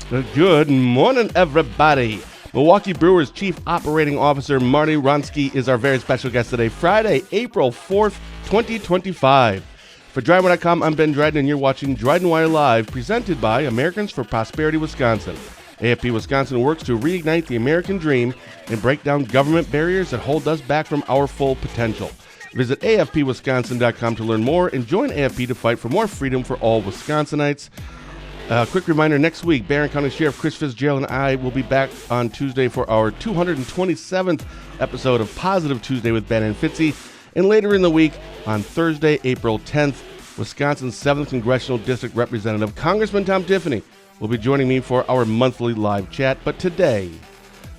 Good morning, everybody. Milwaukee Brewers Chief Operating Officer Marti Wronski is our very special guest today, Friday, April 4th, 2025. For Drydenwire.com, I'm Ben Dryden, and you're watching Drydenwire Live, presented by Americans for Prosperity Wisconsin. AFP Wisconsin works to reignite the American dream and break down government barriers that hold us back from our full potential. Visit afpwisconsin.com to learn more and join AFP to fight for more freedom for all Wisconsinites. Quick reminder, next week, Barron County Sheriff Chris Fitzgerald and I will be back on Tuesday for our 227th episode of Positive Tuesday with Ben and Fitzy. And later in the week, on Thursday, April 10th, Wisconsin's 7th Congressional District Representative, Congressman Tom Tiffany, will be joining me for our monthly live chat. But today,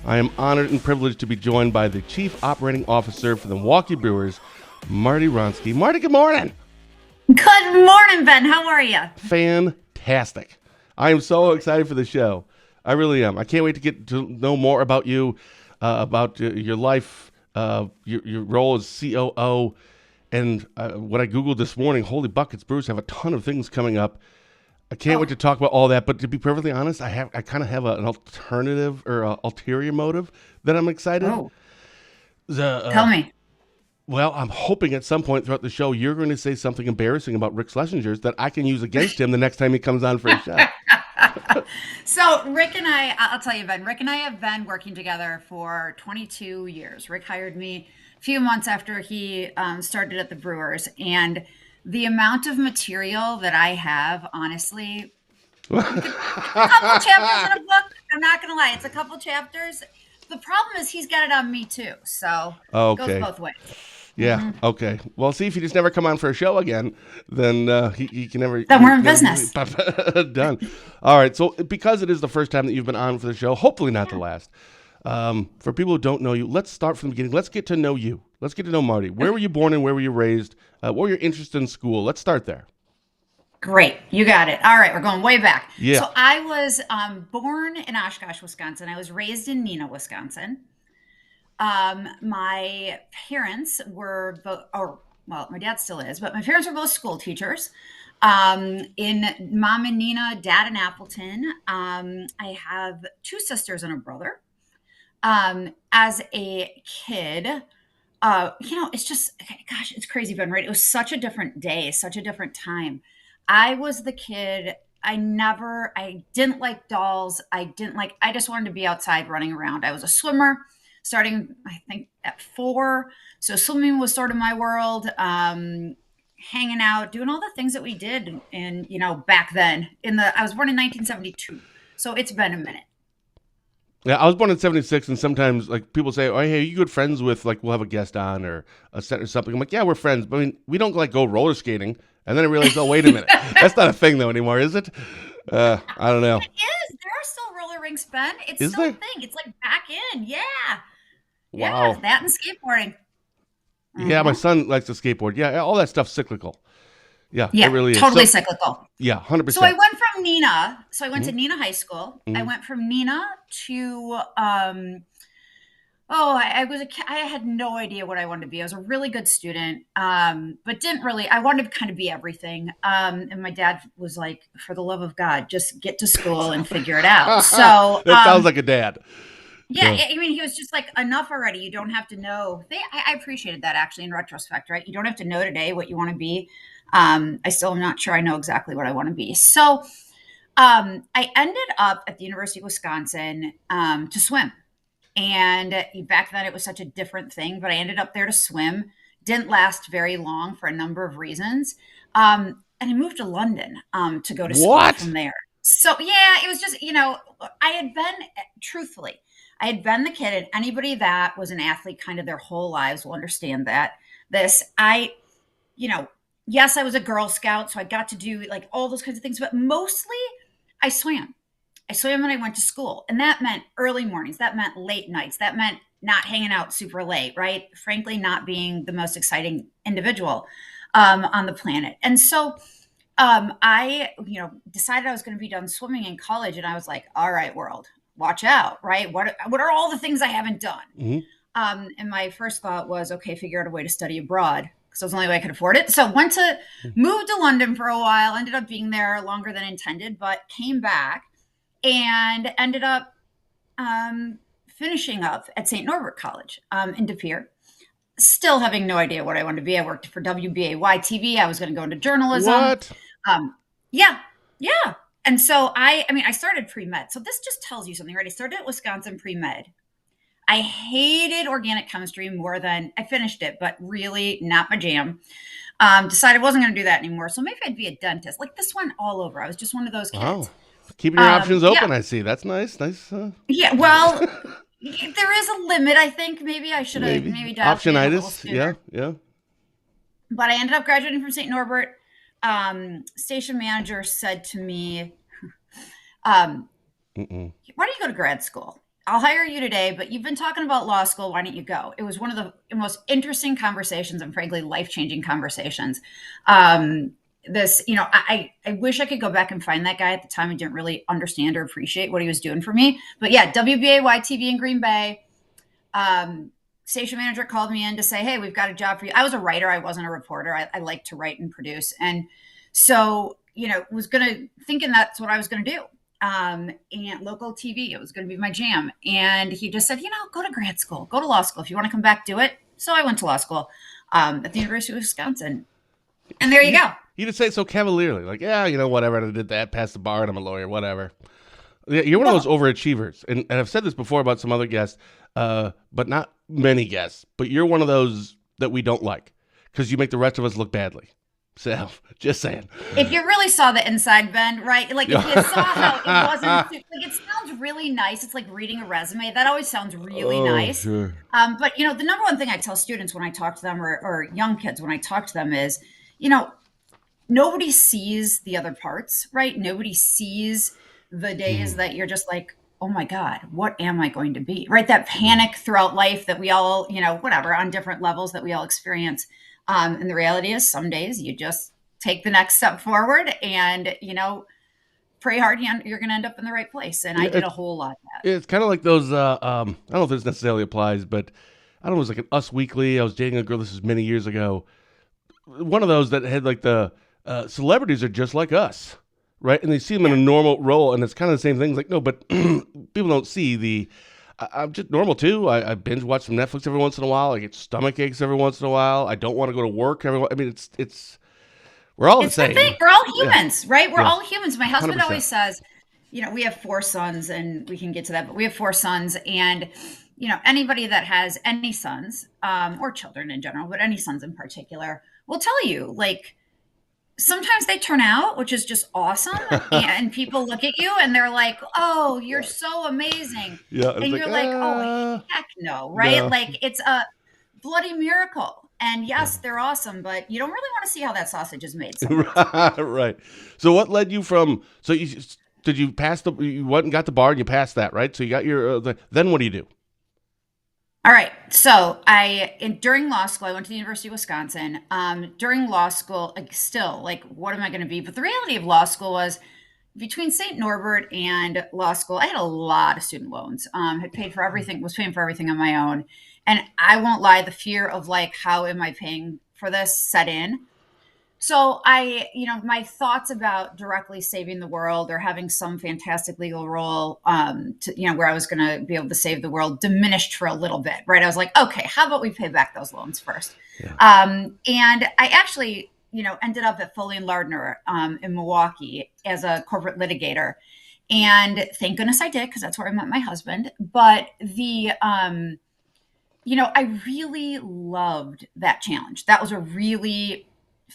I am honored and privileged to be joined by the Chief Operating Officer for the Milwaukee Brewers, Marti Wronski. Marti, good morning. Good morning, Ben. How are you? Fantastic. I am so excited for the show. I really am. I can't wait to get to know more about you, about your life, your role as COO. And what I Googled this morning, holy buckets, Brewers have a ton of things coming up. I can't wait to talk about all that. But to be perfectly honest, I kind of have an alternative or ulterior motive that I'm excited. Oh, tell me. Well, I'm hoping at some point throughout the show you're going to say something embarrassing about Rick Schlesinger's that I can use against him the next time he comes on for a show. So Rick and I'll tell you, Ben, Rick and I have been working together for 22 years. Rick hired me a few months after he started at the Brewers. And the amount of material that I have, honestly, a couple chapters in a book. I'm not going to lie. It's a couple chapters. The problem is he's got it on me too. So it goes both ways. Yeah. Mm-hmm. Okay. Well, see, if you just never come on for a show again, then he can never. Then we're in business. Done. All right. So because it is the first time that you've been on for the show, hopefully not the last. For people who don't know you, let's start from the beginning. Let's get to know you. Let's get to know Marti. Where were you born and where were you raised? What were your interests in school? Let's start there. Great. You got it. All right. We're going way back. Yeah. So I was born in Oshkosh, Wisconsin. I was raised in Neenah, Wisconsin. My parents were both, my dad still is, but my parents were both school teachers. In mom in Neenah, dad in Appleton. I have two sisters and a brother. As a kid, it's just, gosh, it's crazy, Ben, right? It was such a different day, such a different time. I was the kid. I didn't like dolls. I just wanted to be outside running around. I was a swimmer starting, I think, at 4. So swimming was sort of my world, hanging out, doing all the things that we did in, back then I was born in 1972. So it's been a minute. Yeah, I was born in 76, and sometimes like people say, "Oh, hey, are you good friends with like we'll have a guest on or a set or something?" I'm like, "Yeah, we're friends, but I mean, we don't like go roller skating." And then I realized, oh, wait a minute, that's not a thing though anymore, is it? I don't know. It is. There are still roller rinks, Ben. It's Is still there? a thing. It's like back in. Yeah. Wow. Yeah, that and skateboarding. Yeah, my son likes to skateboard. Yeah, all that stuff's cyclical. Yeah, Yeah, it really is. totally cyclical. Yeah, 100%. So I went from Neenah. So I went to Neenah High School. I went from Neenah to, I had no idea what I wanted to be. I was a really good student, but I wanted to kind of be everything. And my dad was like, for the love of God, just get to school and figure it out. So that sounds like a dad. Yeah, I mean, he was just like, enough already. You don't have to know. I appreciated that actually in retrospect, right? You don't have to know today what you want to be. I still am not sure I know exactly what I want to be. So I ended up at the University of Wisconsin to swim. And back then it was such a different thing, but I ended up there to swim. Didn't last very long for a number of reasons. And I moved to London to go to school from there. So yeah, it was just, I had been the kid, and anybody that was an athlete kind of their whole lives will understand that. Yes, I was a Girl Scout, so I got to do like all those kinds of things, but mostly I swam. I swam when I went to school, and that meant early mornings. That meant late nights. That meant not hanging out super late, right? Frankly, not being the most exciting individual on the planet. And so I, decided I was going to be done swimming in college, and I was like, all right, world, watch out, right? What are all the things I haven't done? Mm-hmm. And my first thought was, okay, figure out a way to study abroad, because it was the only way I could afford it. So moved to London for a while, ended up being there longer than intended, but came back and ended up finishing up at St. Norbert College in De Pere. Still having no idea what I wanted to be. I worked for WBAY TV. I was going to go into journalism. What? Yeah, yeah. And so I started pre-med. So this just tells you something, right? I started at Wisconsin pre-med. I hated organic chemistry more than I finished it, but really not my jam. Decided I wasn't going to do that anymore. So maybe I'd be a dentist. Like this went all over. I was just one of those Wow. kids. Keeping your options open, Yeah. I see. That's nice. Nice. Yeah. Well, there is a limit. I think maybe I should have Maybe. maybe dived in a little Optionitis. sooner. Yeah. But I ended up graduating from St. Norbert. Station manager said to me, um, "Why don't you go to grad school? I'll hire you today, but you've been talking about law school. Why don't you go?" It was one of the most interesting conversations and frankly life-changing conversations. I wish I could go back and find that guy. At the time I didn't really understand or appreciate what he was doing for me. But yeah, WBAY TV in Green Bay. Station manager called me in to say, "Hey, we've got a job for you." I was a writer. I wasn't a reporter. I like to write and produce. And so, thinking that's what I was going to do. And local TV, it was going to be my jam. And he just said, go to grad school, go to law school. If you want to come back, do it. So I went to law school at the University of Wisconsin. And there you go. You just say it so cavalierly, like, yeah, whatever. I did that, passed the bar, and I'm a lawyer, whatever. Yeah, you're one of those overachievers. And I've said this before about some other guests, but not many guests. But you're one of those that we don't like because you make the rest of us look badly. So, just saying. If you really saw the inside, Ben, right? Like, if you saw how it wasn't, like, it sounds really nice. It's like reading a resume. That always sounds really nice. Sure. But, the number one thing I tell students when I talk to them or young kids when I talk to them is, nobody sees the other parts, right? Nobody sees the days that you're just like, oh my God, what am I going to be? Right? That panic throughout life that we all, whatever, on different levels that we all experience. And the reality is some days you just take the next step forward and, pray hard. You're going to end up in the right place. And I did a whole lot of that. It's kind of like those, I don't know if this necessarily applies, but I don't know, it was like an Us Weekly. I was dating a girl, this is many years ago. One of those that had like the celebrities are just like us, right? And they see them in a normal role, and it's kind of the same things. Like, no, but people don't see I'm just normal too. I binge watch some Netflix every once in a while. I get stomach aches every once in a while. I don't want to go to work we're all the same. The thing. We're all humans, right? We're all humans. My husband 100%. always says, we have 4 sons, and we can get to that, but we have 4 sons, and anybody that has any sons or children in general, but any sons in particular, will tell you, like, sometimes they turn out, which is just awesome. And people look at you and they're like, "Oh, you're so amazing." Yeah, and you're like, "Oh, heck no," right? No. Like, it's a bloody miracle. And yes, they're awesome, but you don't really want to see how that sausage is made. Right. So what led you from, did you pass you went and got the bar and you passed that, right? So you got your, then what do you do? All right. So during law school, I went to the University of Wisconsin. During law school, still, like, what am I going to be? But the reality of law school was between St. Norbert and law school, I had a lot of student loans. Had paid for everything, was paying for everything on my own. And I won't lie, the fear of like, how am I paying for this set in. So my thoughts about directly saving the world or having some fantastic legal role, where I was going to be able to save the world diminished for a little bit, right? I was like, okay, how about we pay back those loans first? Yeah. And I actually, ended up at Foley Lardner in Milwaukee as a corporate litigator. And thank goodness I did, because that's where I met my husband. But I really loved that challenge. That was a really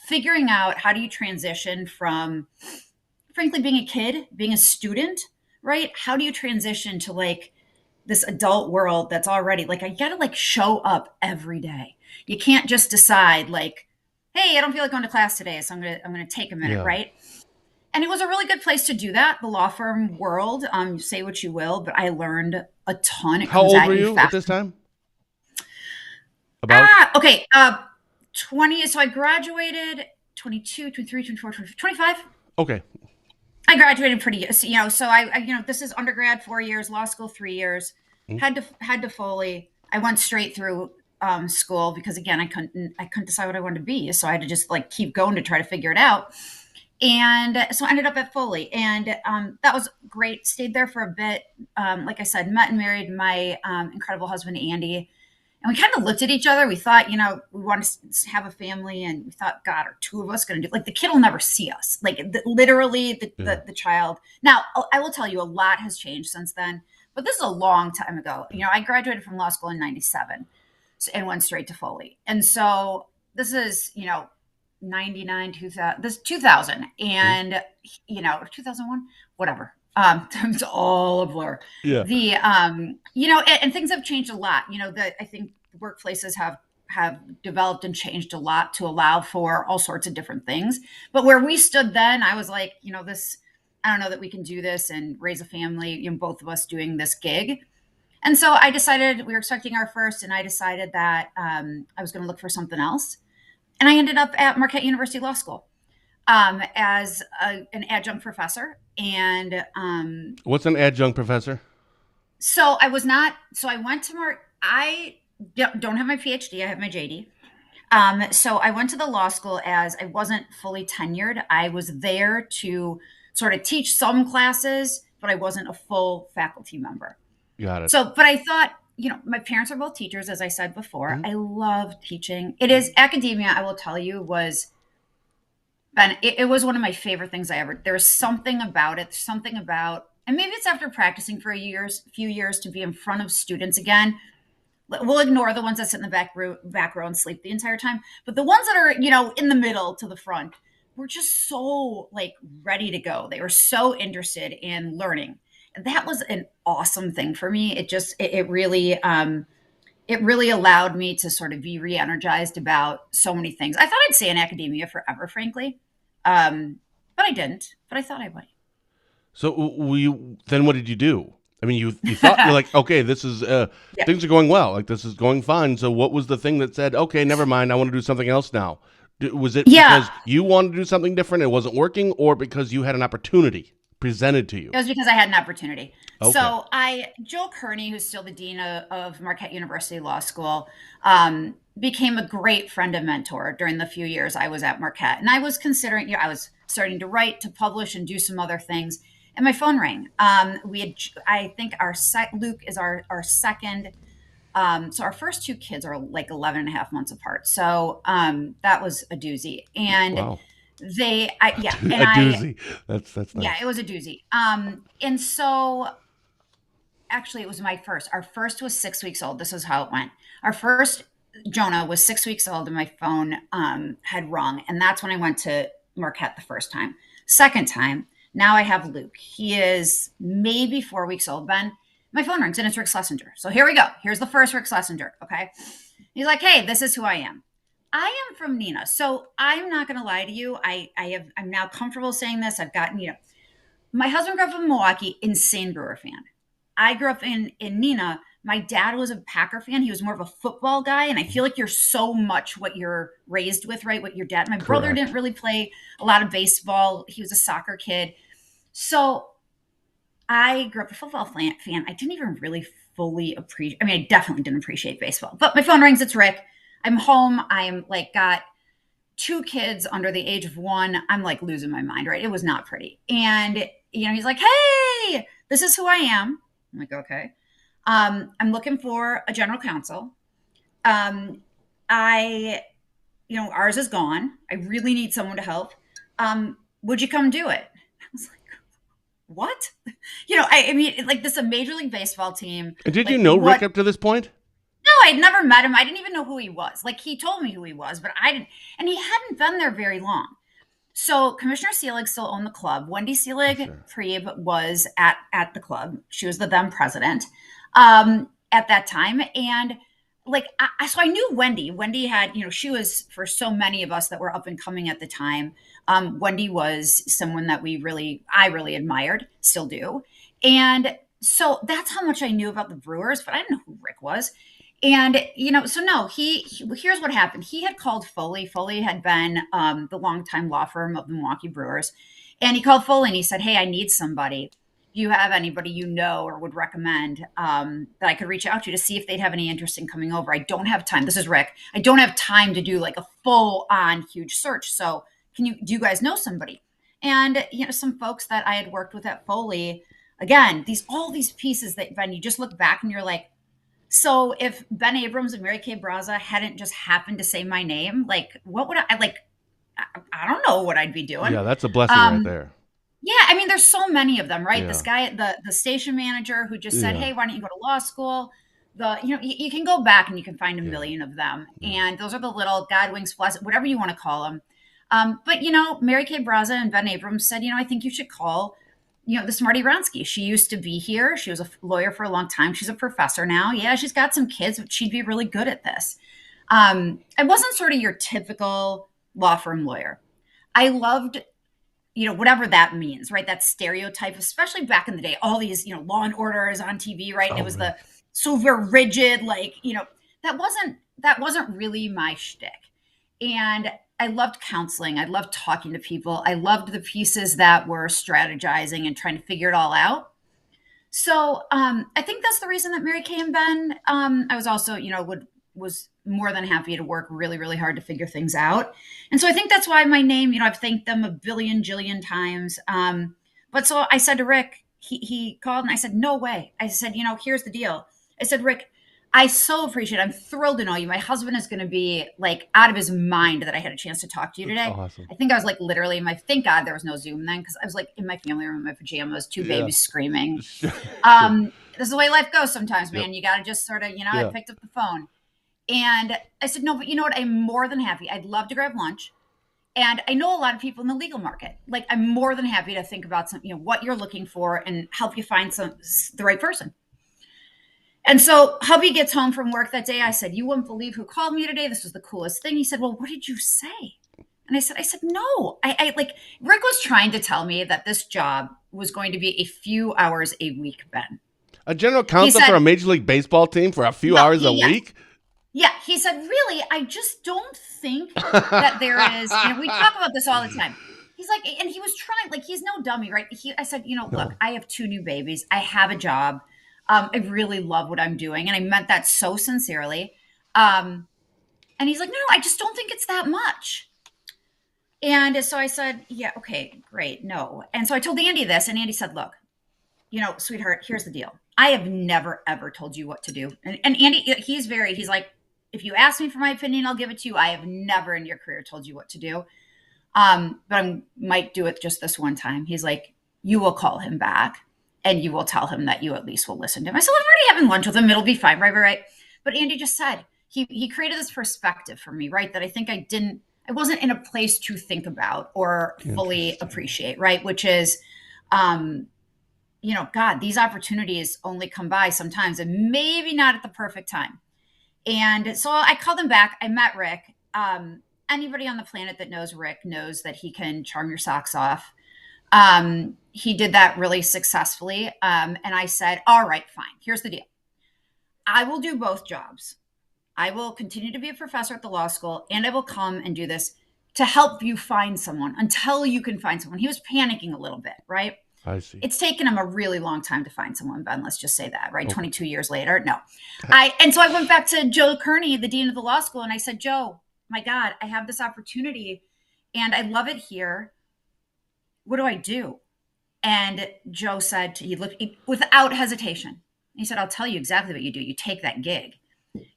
figuring out how do you transition from, frankly, being a kid, being a student, right? How do you transition to like this adult world that's already like, I gotta like show up every day. You can't just decide like, hey, I don't feel like going to class today, so I'm gonna take a minute, right? And it was a really good place to do that. The law firm world, say what you will, but I learned a ton. How old were you at this time? About? 20. So I graduated 22, 23, 24, 25. Okay. I graduated pretty, so I this is undergrad 4 years, law school 3 years, had to Foley. I went straight through school because again, I couldn't decide what I wanted to be. So I had to just like keep going to try to figure it out. And so I ended up at Foley, and that was great. Stayed there for a bit. Like I said, met and married my incredible husband, Andy. And we kind of looked at each other. We thought, we want to have a family, and we thought, God, are two of us going to do? Like, the kid will never see us. Like, literally, the child. Now, I will tell you, a lot has changed since then. But this is a long time ago. I graduated from law school in '97 and went straight to Foley. And so this is, 99, 2000, this 2000, and 2001, whatever. It's all a blur. Yeah. And things have changed a lot. I think workplaces have developed and changed a lot to allow for all sorts of different things. But where we stood then, I was like, I don't know that we can do this and raise a family, both of us doing this gig. And so I decided, we were expecting our first, and I decided that I was going to look for something else. And I ended up at Marquette University Law School as an adjunct professor. And what's an adjunct professor? So I was not. So I went to I don't have my PhD. I have my JD. So I went to the law school as I wasn't fully tenured. I was there to sort of teach some classes, but I wasn't a full faculty member. Got it. So, but I thought, my parents are both teachers, as I said before. Mm-hmm. I love teaching. It is academia, I will tell you, it was one of my favorite things there was something about it, and maybe it's after practicing for a few years to be in front of students again. We'll ignore the ones that sit in the back row and sleep the entire time. But the ones that are, in the middle to the front were just so ready to go. They were so interested in learning. That was an awesome thing for me. It really allowed me to sort of be re-energized about so many things. I thought I'd stay in academia forever, frankly. But I didn't, but I thought I might. So then what did you do? I mean, you thought, you're like, okay, this is, things are going well. Like, this is going fine. So what was the thing that said, okay, never mind, I want to do something else now? Was it because you wanted to do something different, it wasn't working, or because you had an opportunity presented to you? It was because I had an opportunity. Okay. So Joe Kearney, who's still the dean of Marquette University Law School, became a great friend and mentor during the few years I was at Marquette. And I was considering, I was starting to write, to publish, and do some other things. And my phone rang. I think Luke is our second. So our first two kids are 11 and a half months apart. So that was a doozy. And wow. A doozy. That's nice. Yeah, it was a doozy. And so actually it was our first was 6 weeks old. This is how it went. Our first, Jonah, was 6 weeks old, and my phone had rung. And that's when I went to Marquette the first time. Second time, now I have Luke. He is maybe 4 weeks old, Ben. My phone rings, and it's Rick Schlesinger. So here we go. Here's the first Rick Schlesinger, okay? He's like, hey, this is who I am. I am from Neenah. So I'm not going to lie to you. I'm now comfortable saying this. I've got, my husband grew up in Milwaukee, insane Brewer fan. I grew up in Neenah. My dad was a Packer fan. He was more of a football guy. And I feel like you're so much what you're raised with, right? What your dad, my brother didn't really play a lot of baseball. He was a soccer kid. So I grew up a football fan. I didn't even really fully appreciate, I definitely didn't appreciate baseball, but my phone rings. It's Rick. I'm home. I'm got two kids under the age of 1. I'm losing my mind, right? It was not pretty. And, he's like, hey, this is who I am. I'm like, okay. I'm looking for a general counsel. Ours is gone. I really need someone to help. Would you come do it? I was like, what? This is a Major League Baseball team. And did you know Rick up to this point? No, I'd never met him. I didn't even know who he was. He told me who he was, but I didn't. And he hadn't been there very long. So Commissioner Seelig still owned the club. Wendy Seelig-Priebe was at the club. She was the then president at that time. And so I knew Wendy. Wendy had, she was, for so many of us that were up and coming at the time, Wendy was someone that I really admired, still do. And so that's how much I knew about the Brewers, but I didn't know who Rick was. And, so no, here's what happened. He had called Foley. Foley had been the longtime law firm of the Milwaukee Brewers. And he called Foley and he said, hey, I need somebody. Do you have anybody you know or would recommend that I could reach out to see if they'd have any interest in coming over? I don't have time. This is Rick. I don't have time to do a full on huge search. So do you guys know somebody? And, some folks that I had worked with at Foley, again, all these pieces that, Ben, you just look back and you're like, so if Ben Abrams and Mary Kay Braza hadn't just happened to say my name, like, what would I like? I don't know what I'd be doing. Yeah, that's a blessing right Um, there. yeah, I mean, there's so many of them, right? This Yeah. guy, the station manager who just said, Yeah. "Hey, why don't you go to law school?" You can go back and you can find a Yeah. million of them, Yeah. and those are the little God wings bless, whatever you want to call them. But Mary Kay Braza and Ben Abrams said, I think you should call, this Marti Wronski. She used to be here. She was a lawyer for a long time. She's a professor now. Yeah, she's got some kids, but she'd be really good at this. I wasn't sort of your typical law firm lawyer. I loved, whatever that means, right? That stereotype, especially back in the day, all these, Law and Orders on TV, right? And it was Right. the super rigid, like, that wasn't really my shtick. And I loved counseling. I loved talking to people. I loved the pieces that were strategizing and trying to figure it all out. So I think that's the reason that Mary Kay and Ben. I was also, was more than happy to work really, really hard to figure things out. And so I think that's why my name, I've thanked them a billion, jillion times. But so I said to Rick, he called and I said, no way. I said, here's the deal. I said, Rick, I so appreciate it. I'm thrilled to know you. My husband is going to be like out of his mind that I had a chance to talk to you That's today. awesome. I think I was like literally thank God there was no Zoom then, because I was like in my family room in my pajamas, two Yeah. babies screaming. Sure. This is the way life goes sometimes, man. Yep. You got to just sort of, I Yeah. picked up the phone and I said, no, but you know what? I'm more than happy. I'd love to grab lunch. And I know a lot of people in the legal market. Like, I'm more than happy to think about some, what you're looking for and help you find the right person. And so hubby gets home from work that day. I said, you wouldn't believe who called me today. This was the coolest thing. He said, well, what did you say? And I said, no, I like, Rick was trying to tell me that this job was going to be a few hours a week, Ben. A general counsel for a Major League Baseball team for a few hours a week? Yeah. He said, really, I just don't think that there is, we talk about this all the time. He's like, and he was trying, like, he's no dummy, right? I said, look, I have 2 new babies. I have a job. I really love what I'm doing. And I meant that so sincerely. And he's like, no, I just don't think it's that much. And so I said, yeah, okay, great. No. And so I told Andy this, and Andy said, look, sweetheart, here's the deal. I have never, ever told you what to do. And Andy, he's like, if you ask me for my opinion, I'll give it to you. I have never in your career told you what to do. But I might do it just this one time. He's like, you will call him back and you will tell him that you at least will listen to him. I said, I'm already having lunch with him. It'll be fine. Right. But Andy just said, he created this perspective for me, right? That I think I wasn't in a place to think about or fully appreciate, right? Which is, God, these opportunities only come by sometimes and maybe not at the perfect time. And so I called him back. I met Rick. Anybody on the planet that knows Rick knows that he can charm your socks off. He did that really successfully. And I said, all right, fine. Here's the deal. I will do both jobs. I will continue to be a professor at the law school, and I will come and do this to help you find someone until you can find someone. He was panicking a little bit, right? I see. It's taken him a really long time to find someone, Ben. Let's just say that, right? Okay. 22 years later. No. And so I went back to Joe Kearney, the dean of the law school, and I said, Joe, my God, I have this opportunity and I love it here. What do I do? And Joe said, he looked without hesitation. He said, I'll tell you exactly what you do. You take that gig.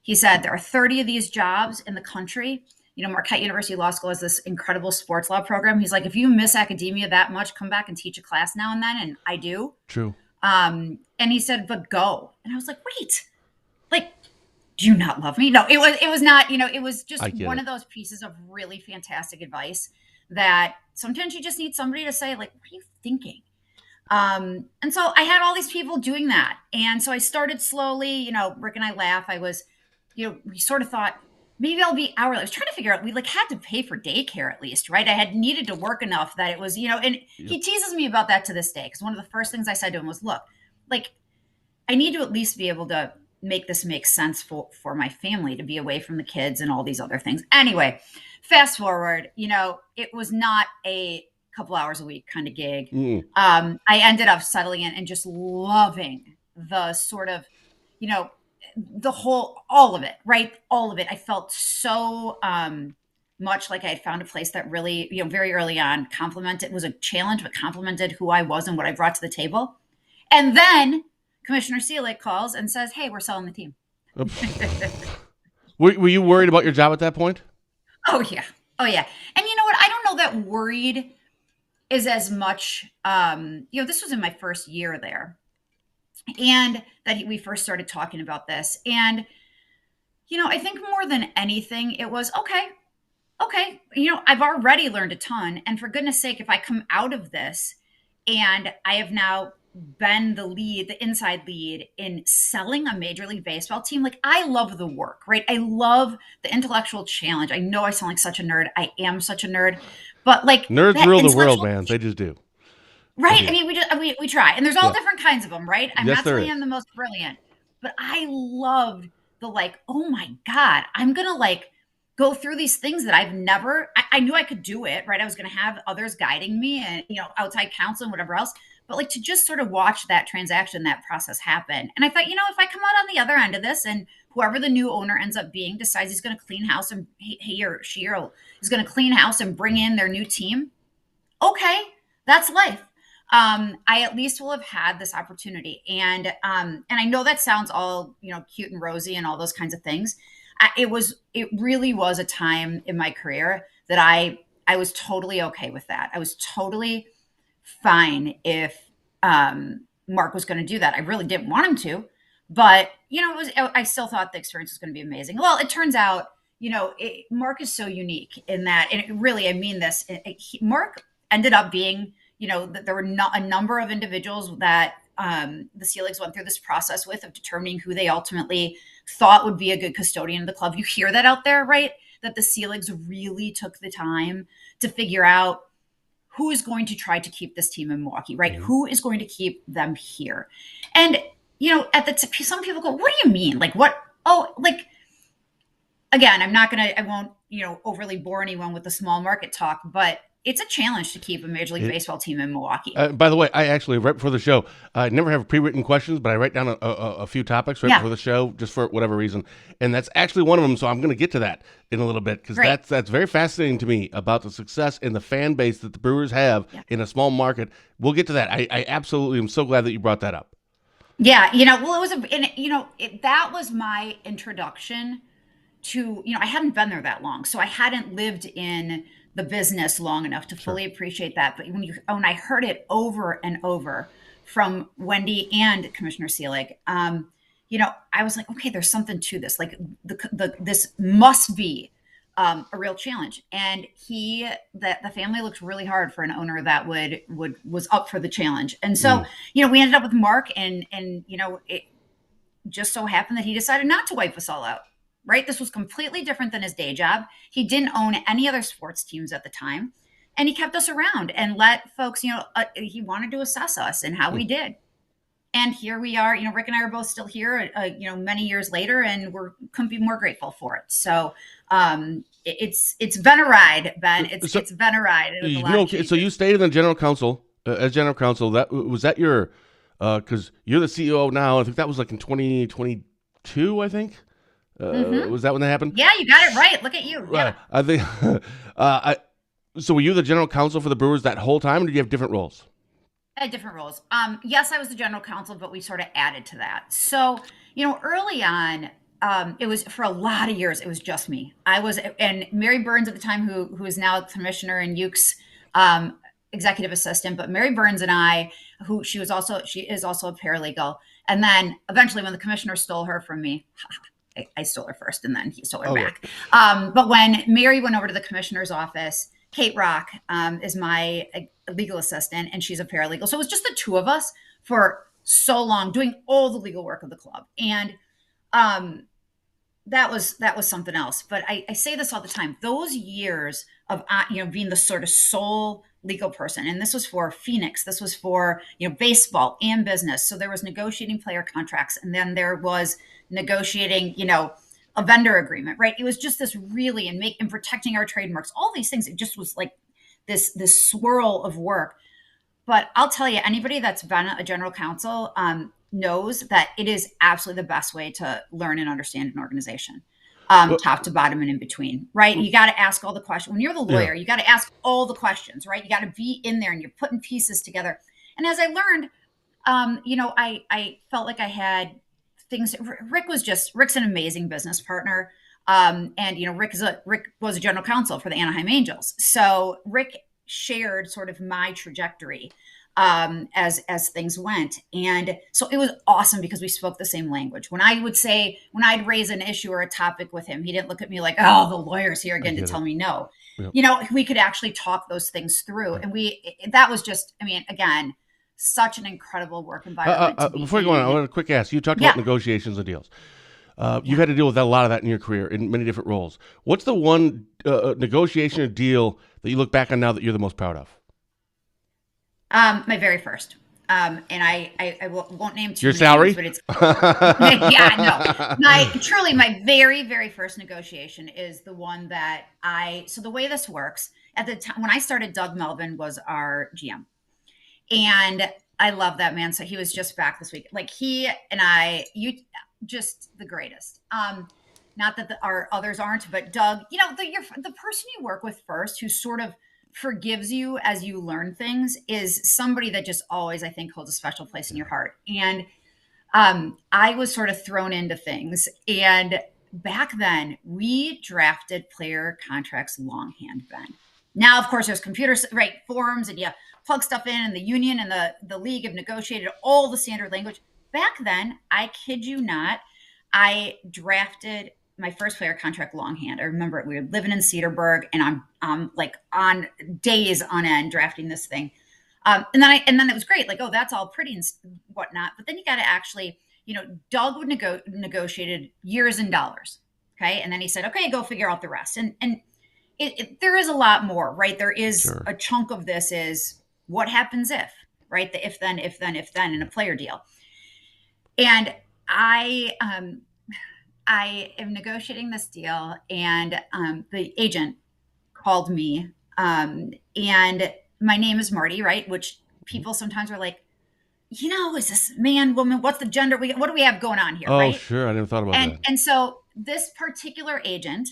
He said, there are 30 of these jobs in the country. Marquette University Law School has this incredible sports law program. He's like, if you miss academia that much, come back and teach a class now and then. And I do. True. And he said, but go. And I was like, wait, like, do you not love me? No, it was not, it was just one of those pieces of really fantastic advice that sometimes you just need somebody to say, like, what are you thinking? And so I had all these people doing that. And so I started slowly, Rick and I laugh. I was, we sort of thought, maybe I'll be hourly. I was trying to figure out, we had to pay for daycare at least, right? I had needed to work enough that it was, and he teases me about that to this day. Because one of the first things I said to him was, look, like, I need to at least be able to make this make sense for my family to be away from the kids and all these other things. Anyway, fast forward, it was not a couple hours a week kind of gig. I ended up settling in and just loving the sort of, the whole, all of it, right? All of it. I felt so much like I had found a place that really, very early on complimented, was a challenge, but complimented who I was and what I brought to the table. And then Commissioner Seelig calls and says, "Hey, we're selling the team." Were you worried about your job at that point? Oh yeah. Oh yeah. And you know what? I don't know that worried is as much, this was in my first year there, and that we first started talking about this. And, I think more than anything, it was okay, I've already learned a ton. And for goodness sake, if I come out of this and I have now been the inside lead in selling a Major League Baseball team, like I love the work, right? I love the intellectual challenge. I know I sound like such a nerd. I am such a nerd, but like Nerds that rule the world, man. They just do. right? I mean, we try, and there's all Yeah. different kinds of them, right? I'm Yes, not there saying is. I'm the most brilliant, but I loved the like, oh my god, I'm gonna like go through these things that I've never. I knew I could do it, right? I was gonna have others guiding me, and outside counsel and whatever else. But like to just sort of watch that transaction, that process happen, and I thought, if I come out on the other end of this, and whoever the new owner ends up being decides he's going to clean house and he or she is going to clean house and bring in their new team, okay, that's life. I at least will have had this opportunity, and I know that sounds all cute and rosy and all those kinds of things. It really was a time in my career that I was totally okay with that. I was totally fine if Mark was going to do that. I really didn't want him to, but I still thought the experience was going to be amazing. Well, it turns out Mark is so unique in that, and it really, I mean this. Mark ended up being, that there were not a number of individuals that the Seeligs went through this process with of determining who they ultimately thought would be a good custodian of the club. You hear that out there, right? That the Seeligs really took the time to figure out who is going to try to keep this team in Milwaukee, right? Mm-hmm. Who is going to keep them here? And, at the some people go, what do you mean? Like what? Oh, like, again, I won't, overly bore anyone with the small market talk, but it's a challenge to keep a Major League Baseball team in Milwaukee. By the way, I actually, right before the show, I never have pre-written questions, but I write down a few topics right before the show, just for whatever reason. And that's actually one of them, so I'm going to get to that in a little bit, because that's very fascinating to me about the success and the fan base that the Brewers have in a small market. We'll get to that. I absolutely am so glad that you brought that up. Yeah, well, it was that was my introduction to, I hadn't been there that long, so I hadn't lived in the business long enough to fully appreciate that. But when I heard it over and over from Wendy and Commissioner Seelig, I was like, okay, there's something to this. Like this must be a real challenge. And the family looked really hard for an owner that was up for the challenge. And so, we ended up with Mark, and it just so happened that he decided not to wipe us all out. Right? This was completely different than his day job. He didn't own any other sports teams at the time, and he kept us around and let folks, he wanted to assess us and how we did. And here we are, Rick and I are both still here, many years later, and couldn't be more grateful for it. So it's been a ride, Ben. It's been a ride. So you stayed in the general counsel, as general counsel. That your, because you're the COO now. I think that was like in 2022, I think. Was that when that happened? Yeah, you got it right. Look at you. Right. Yeah. I think. So were you the general counsel for the Brewers that whole time, or did you have different roles? I had different roles. Yes, I was the general counsel, but we sort of added to that. So early on, it was for a lot of years. It was just me. And Mary Burns at the time, who is now commissioner and Yuke's executive assistant. But Mary Burns and I, she is also a paralegal. And then eventually, when the commissioner stole her from me. I stole her first, and then he stole her back. Yeah. But when Mary went over to the commissioner's office, Kate Rock is my legal assistant, and she's a paralegal. So it was just the two of us for so long doing all the legal work of the club. And that was something else. But I say this all the time. Those years of being the sort of sole legal person, and this was for Phoenix, this was for baseball and business. So there was negotiating player contracts, and then there was negotiating a vendor agreement, right? It was just this really, and protecting our trademarks, all these things. It just was like this swirl of work. But I'll tell you, anybody that's been a general counsel knows that it is absolutely the best way to learn and understand an organization. top to bottom and in between, right? You got to ask all the questions. When you're the lawyer, you got to ask all the questions, right? You got to be in there and you're putting pieces together. And as I learned, I felt like I had things. Rick's an amazing business partner. And Rick was a general counsel for the Anaheim Angels. So Rick shared sort of my trajectory as things went. And so it was awesome because we spoke the same language. When I'd raise an issue or a topic with him, he didn't look at me like, oh, the lawyer's here again to tell me no. Yep. We could actually talk those things through. And that was just, again, such an incredible work environment. Before you go on, I want to quick ask, you talked about negotiations and deals. You've had to deal with a lot of that in your career in many different roles. What's the one negotiation or deal that you look back on now that you're the most proud of? My very first. And I won't name too your many salary, names, but it's my very, very first negotiation is the one that so the way this works at the time when I started, Doug Melvin was our GM, and I love that man. So he was just back this week. Like he and just the greatest. Not that our others aren't, but Doug, the person you work with first who sort of forgives you as you learn things is somebody that just always, I think, holds a special place in your heart. And I was sort of thrown into things. And back then, we drafted player contracts longhand, Ben. Now, of course, there's computers, right, forums, and you plug stuff in, and the union and the league have negotiated all the standard language. Back then, I kid you not, I drafted my first player contract longhand. I remember we were living in Cedarburg, and I'm like on days on end drafting this thing. And then it was great. Like, oh, that's all pretty and whatnot. But then you got to actually, Doug would negotiated years in dollars. Okay. And then he said, okay, go figure out the rest. And there is a lot more, right? There is a chunk of this is what happens if, right? The if then in a player deal. And I am negotiating this deal, and the agent called me, and my name is Marti, right? Which people sometimes are like, is this man, woman? What's the gender? What do we have going on here? Oh, right? Sure. I never thought about that. And so this particular agent,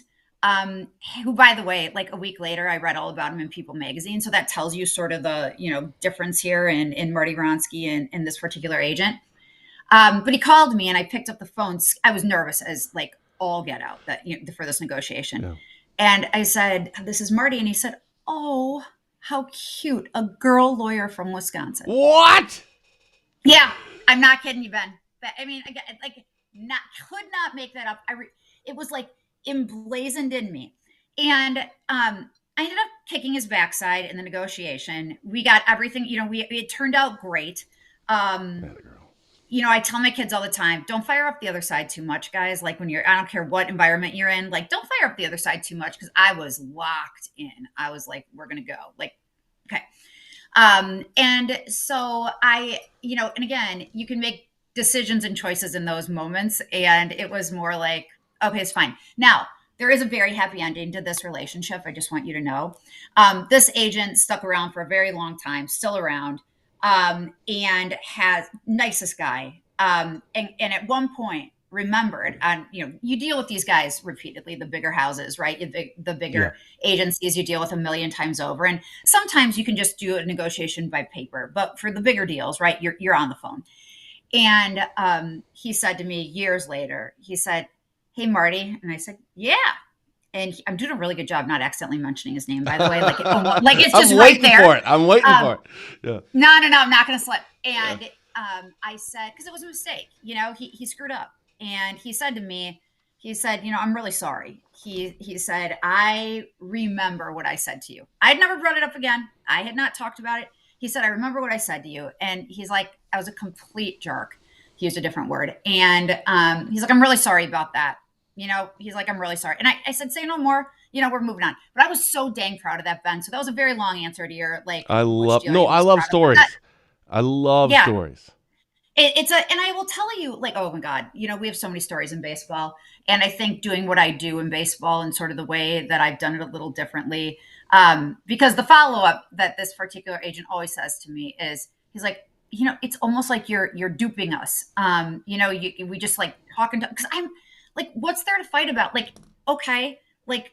who, by the way, like a week later, I read all about him in People magazine. So that tells you sort of the, difference here in Marti Wronski and this particular agent. But he called me and I picked up the phone. I was nervous as like all get out for this negotiation. Yeah. And I said, this is Marti. And he said, oh, how cute. A girl lawyer from Wisconsin. What? Yeah. I'm not kidding you, Ben. Again, could not make that up. It was like emblazoned in me. And, I ended up kicking his backside in the negotiation. We got everything, it turned out great. I tell my kids all the time, don't fire up the other side too much, guys. Like I don't care what environment you're in, like don't fire up the other side too much. Because I was locked in. I was like, we're going to go. Like, okay. And so and again, you can make decisions and choices in those moments. And it was more like, okay, it's fine. Now, there is a very happy ending to this relationship. I just want you to know. This agent stuck around for a very long time, still around. And has nicest guy. And at one point remembered, you deal with these guys repeatedly, the bigger houses, right? The bigger agencies you deal with a million times over. And sometimes you can just do a negotiation by paper, but for the bigger deals, right, you're on the phone. And he said to me years later, he said, hey, Marti. And I said, yeah. And I'm doing a really good job not accidentally mentioning his name, by the way. Like it's just right there. I'm waiting for it. Yeah. No, I'm not going to slip. And I said, because it was a mistake. He screwed up. And he said to me, I'm really sorry. He said, I remember what I said to you. I had never brought it up again. I had not talked about it. He said, I remember what I said to you. And he's like, I was a complete jerk. He used a different word. And he's like, I'm really sorry about that. He's like, I'm really sorry. And I said, say no more, we're moving on. But I was so dang proud of that, Ben. So that was a very long answer to your, I love stories. I love stories. And I will tell you, like, oh my God, we have so many stories in baseball. And I think doing what I do in baseball and sort of the way that I've done it a little differently, because the follow-up that this particular agent always says to me is, he's like, it's almost like you're duping us. We just like talking to, because like, what's there to fight about? Like, okay, like,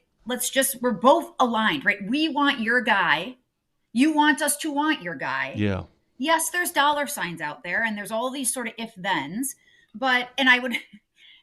we're both aligned, right? We want your guy. You want us to want your guy. Yeah. Yes, there's dollar signs out there and there's all these sort of if thens, but, and I would,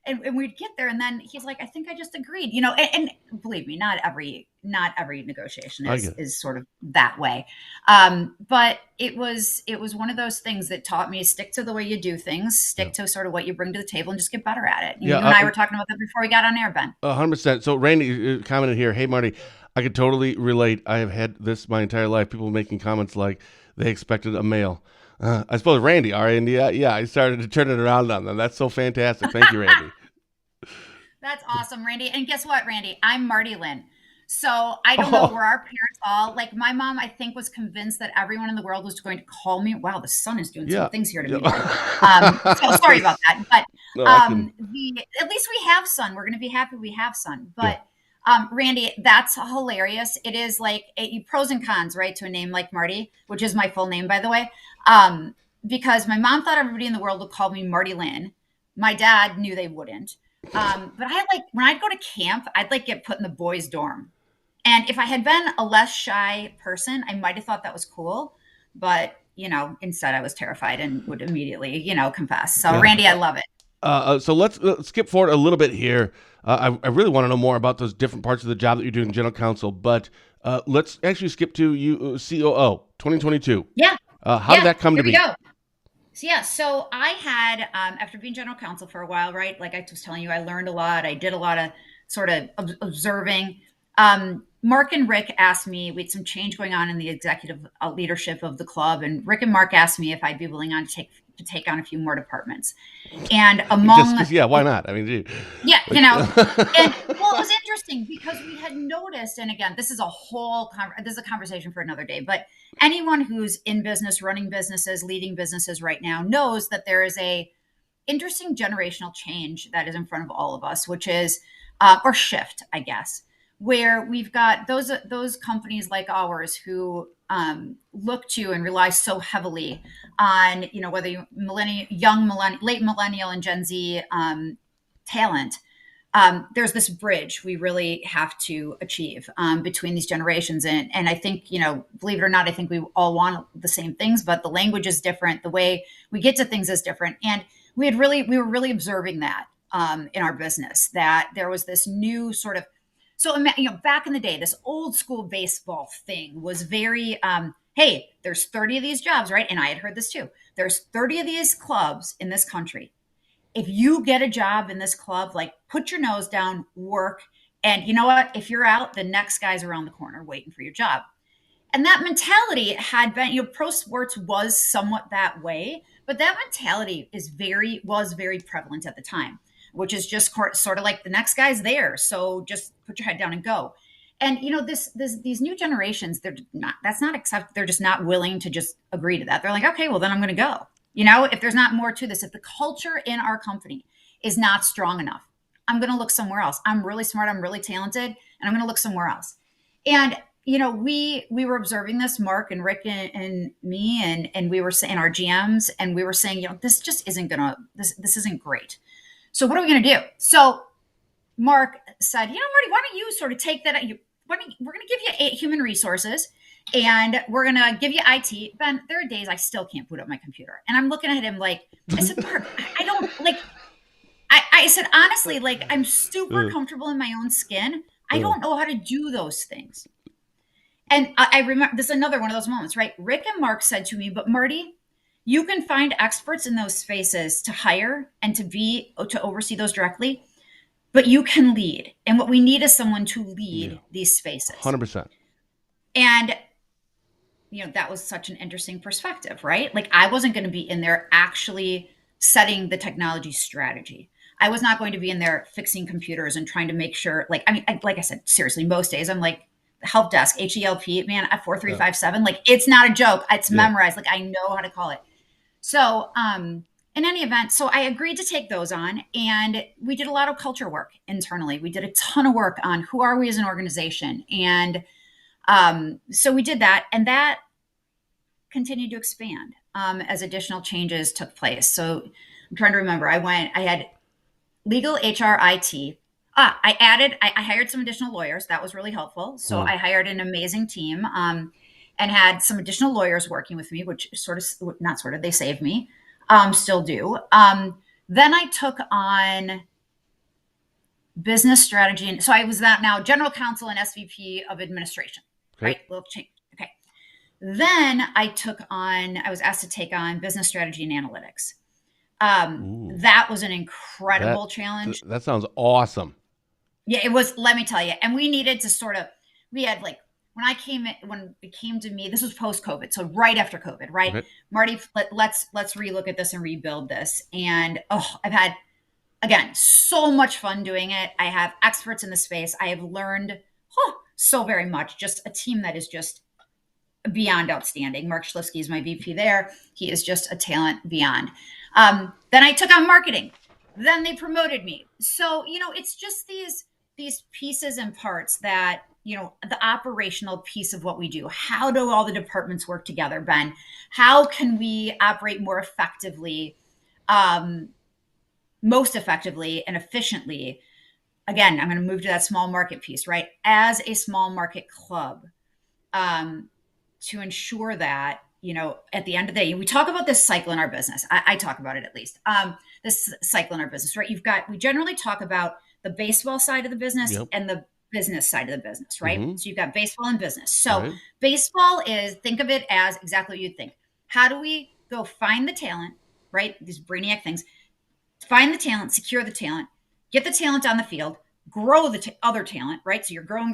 and we'd get there and then he's like, I think I just agreed, and believe me, not every negotiation I is get it. is sort of that way. But it was one of those things that taught me to stick to the way you do things, Yeah. stick to sort of what you bring to the table and just get better at it. You Yeah. and I were talking about that before we got on air, Ben. 100%. So Randy commented here, hey, Marty, I could totally relate. I have had this my entire life. People making comments like they expected a male. I suppose Randy, yeah, I started to turn it around on them. That's so fantastic. Thank you, Randy. That's awesome, Randy. And guess what, Randy? I'm Marti Lynn. So I don't know Oh, where our parents all, like, my mom, I think, was convinced that everyone in the world was going to call me. Wow, the sun is doing some yeah. things here to me today. So Yeah. sorry about that. But No, I can. at least we have sun. We're going to be happy we have sun. Yeah. But Randy, that's hilarious. It is like pros and cons, right, to a name like Marty, which is my full name, by the way. Because my mom thought everybody in the world would call me Marti Lynn. My dad knew they wouldn't. But I like when I'd go to camp, I'd like get put in the boys' dorm. And if I had been a less shy person, I might have thought that was cool. But, instead I was terrified and would immediately, confess. So, Yeah. Randy, I love it. So let's skip forward a little bit here. I really want to know more about those different parts of the job that you're doing, general counsel. But let's actually skip to you, COO, 2022. Yeah. How did that come Here to we be? go. So I had, after being general counsel for a while, right? Like I was telling you, I learned a lot. I did a lot of sort of observing. Mark and Rick asked me, we had some change going on in the executive leadership of the club. And Rick and Mark asked me if I'd be willing to take on a few more departments. And Just among, because, yeah, why not? I mean, gee. yeah, Like, and well, it was interesting because we had noticed, and again, this is this is a conversation for another day, but anyone who's in business, running businesses, leading businesses right now knows that there is a interesting generational change that is in front of all of us, which is, or shift, I guess, where we've got those companies like ours who look to and rely so heavily on, whether you late millennial and Gen Z talent. There's this bridge we really have to achieve between these generations. And I think, believe it or not, I think we all want the same things, but the language is different. The way we get to things is different. And we were really observing that in our business, that there was this new sort of, so, back in the day, this old school baseball thing was very, hey, there's 30 of these jobs, right? And I had heard this too. There's 30 of these clubs in this country. If you get a job in this club, like, put your nose down, work. And you know what? If you're out, the next guy's around the corner waiting for your job. And that mentality had been, pro sports was somewhat that way, but that mentality was very prevalent at the time, which is just sort of like the next guy's there. So just put your head down and go. And, these new generations, that's not accept. They're just not willing to just agree to that. They're like, okay, well, then I'm going to go. If there's not more to this, if the culture in our company is not strong enough, I'm going to look somewhere else. I'm really smart. I'm really talented, and I'm going to look somewhere else. And, we were observing this, Mark and Rick and me, and we were saying, our GMs, and we were saying, this just isn't this isn't great. So what are we going to do? So Mark said, Marty, why don't you sort of take that? We're going to give you human resources, and we're going to give you IT. Ben, there are days I still can't boot up my computer. And I'm looking at him like, I said, Mark, I don't like, I said, honestly, like, I'm super comfortable in my own skin. I don't know how to do those things. And I remember this is another one of those moments, right? Rick and Mark said to me, but Marty, you can find experts in those spaces to hire and to oversee those directly, but you can lead. And what we need is someone to lead these spaces. 100%. And, that was such an interesting perspective, right? Like, I wasn't going to be in there actually setting the technology strategy. I was not going to be in there fixing computers and trying to make sure, like I said, seriously, most days I'm like, help desk, HELP, man, at 4357. Like, it's not a joke. It's memorized. Like, I know how to call it. So, in any event, so I agreed to take those on, and we did a lot of culture work internally. We did a ton of work on who are we as an organization. And so we did that, and that continued to expand as additional changes took place. So I'm trying to remember. legal, HR, IT. I hired some additional lawyers. That was really helpful. So I hired an amazing team, and had some additional lawyers working with me, which not sort of, they saved me, still do. Then I took on business strategy. And so I was that now general counsel and SVP of administration, right? Little change. Okay. Then I was asked to take on business strategy and analytics. That was an incredible challenge. That sounds awesome. Yeah, it was, let me tell you. And we needed to we had like, when it came to me, this was post-COVID. So right after COVID, right? Okay. Marti, let's relook at this and rebuild this. And I've had, again, so much fun doing it. I have experts in the space. I have learned so very much. Just a team that is just beyond outstanding. Mark Schliffsky is my VP there. He is just a talent beyond. Then I took on marketing. Then they promoted me. So, it's just these pieces and parts that, the operational piece of what we do. How do all the departments work together, Ben? How can we operate more effectively, most effectively and efficiently? Again, I'm going to move to that small market piece, right? As a small market club, to ensure that, at the end of the day, we talk about this cycle in our business. I talk about it at least. This cycle in our business, right? We generally talk about the baseball side of the business and the business side of the business, right? So you've got baseball and business. So baseball think of it as exactly what you'd think. How do we go find the talent, right? These brainiac things. Find the talent, secure the talent, get the talent on the field, grow the other talent, right? So you're growing,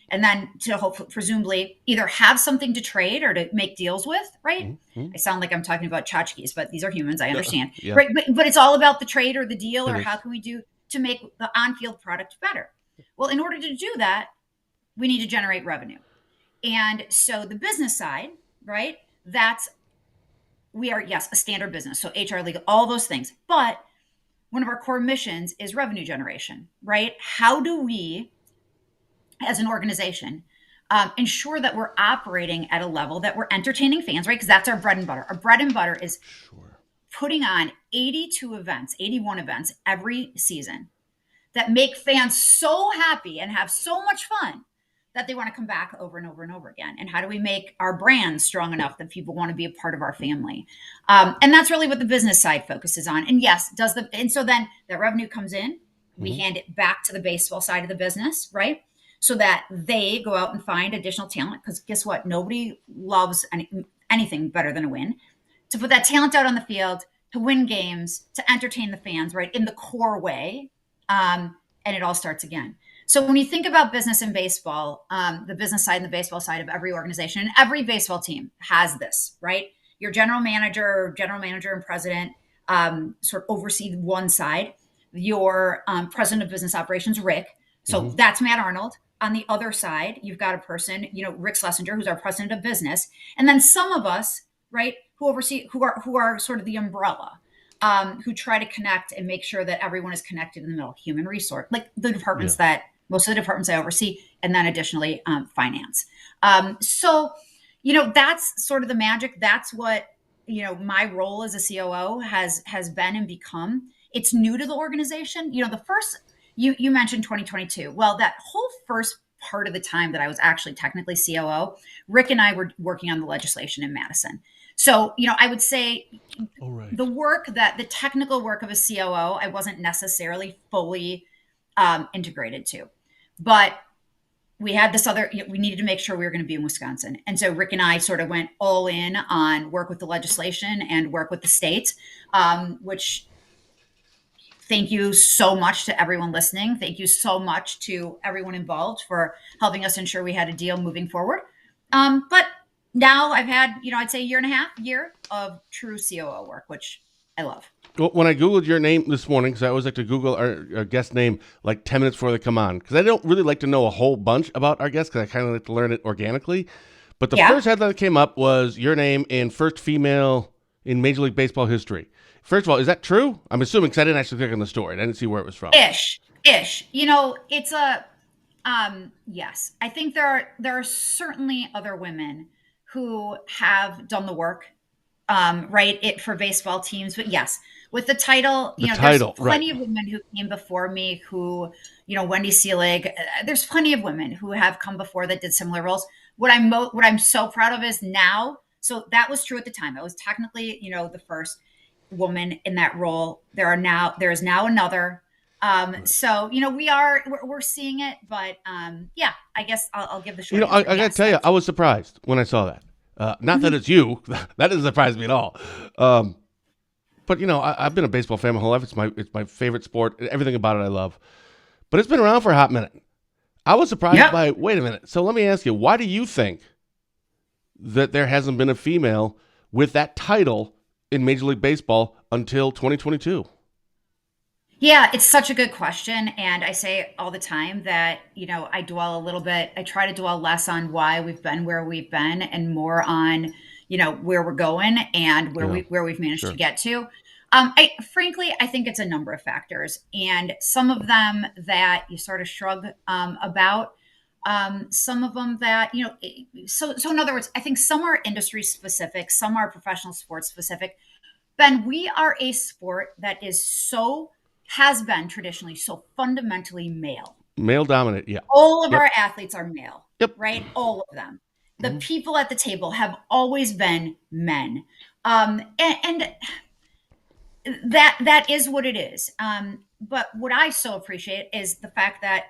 and then to hopefully, presumably, either have something to trade or to make deals with, right? I sound like I'm talking about tchotchkes, but these are humans. I understand, right? But it's all about the trade or the deal, or how can we do to make the on-field product better? Well, in order to do that, we need to generate revenue. And so the business side, right? We are, yes, a standard business. So HR, legal, all those things. But one of our core missions is revenue generation, right? How do we, as an organization, ensure that we're operating at a level that we're entertaining fans, right? Because that's our bread and butter. Our bread and butter is putting on 81 events every season that make fans so happy and have so much fun that they want to come back over and over and over again. And how do we make our brand strong enough that people want to be a part of our family? And that's really what the business side focuses on. And yes, and so then that revenue comes in, we hand it back to the baseball side of the business, right? So that they go out and find additional talent. Because guess what? Nobody loves anything better than a win. To put that talent out on the field, to win games, to entertain the fans, right? In the core way. And it all starts again. So when you think about business in baseball, the business side and the baseball side of every organization, and every baseball team has this, right? Your general manager and president sort of oversee one side. Your president of business operations, Rick. So that's Matt Arnold. On the other side, you've got a person, Rick Schlesinger, who's our president of business. And then some of us, right, who are sort of the umbrella. Who try to connect and make sure that everyone is connected in the middle. Human resource, like the departments most of the departments I oversee, and then additionally finance. So, that's sort of the magic. That's what, my role as a COO has been and become. It's new to the organization. The first, you mentioned 2022. Well, that whole first part of the time that I was actually technically COO, Rick and I were working on the legislation in Madison. So, I would say the technical work of a COO, I wasn't necessarily fully integrated to. But we had this we needed to make sure we were going to be in Wisconsin. And so Rick and I sort of went all in on work with the legislation and work with the state, which thank you so much to everyone listening. Thank you so much to everyone involved for helping us ensure we had a deal moving forward. But now I've had, I'd say a year of true COO work, which I love. Well, when I Googled your name this morning, because I always like to Google our guest name like 10 minutes before they come on, because I don't really like to know a whole bunch about our guests, because I kind of like to learn it organically. But the first headline that came up was your name in first female in Major League Baseball history. First of all, is that true? I'm assuming, because I didn't actually click on the story. I didn't see where it was from. Ish. It's a, yes. I think there are certainly other women who have done the work, right, for baseball teams. But yes, with the title, The there's title, plenty right. of women who came before me who, Wendy Seelig, there's plenty of women who have come before that did similar roles. What I'm so proud of is now, so that was true at the time. I was technically, the first woman in that role. There is now another. So, we're seeing it, but yeah, I guess I'll give the short I answer. got to Yes, tell you, that's I was surprised when I saw that. Not that it's you. That doesn't surprise me at all. But I've been a baseball fan my whole life. It's my favorite sport. Everything about it I love. But it's been around for a hot minute. I was surprised yep. by. Wait a minute. So let me ask you, why do you think that there hasn't been a female with that title in Major League Baseball until 2022? Yeah, it's such a good question. And I say all the time that, I try to dwell less on why we've been where we've been and more on, where we're going and Yeah, where we've managed to sure. get to. I think it's a number of factors, and some of them that you sort of shrug about, some of them that So in other words, I think some are industry specific, some are professional sports specific. Ben, we are a sport that has been traditionally so fundamentally male. Male dominant. Yeah. All of Yep. our athletes are male, Yep. right? All of them. The Mhm. people at the table have always been men. And that is what it is. But what I so appreciate is the fact that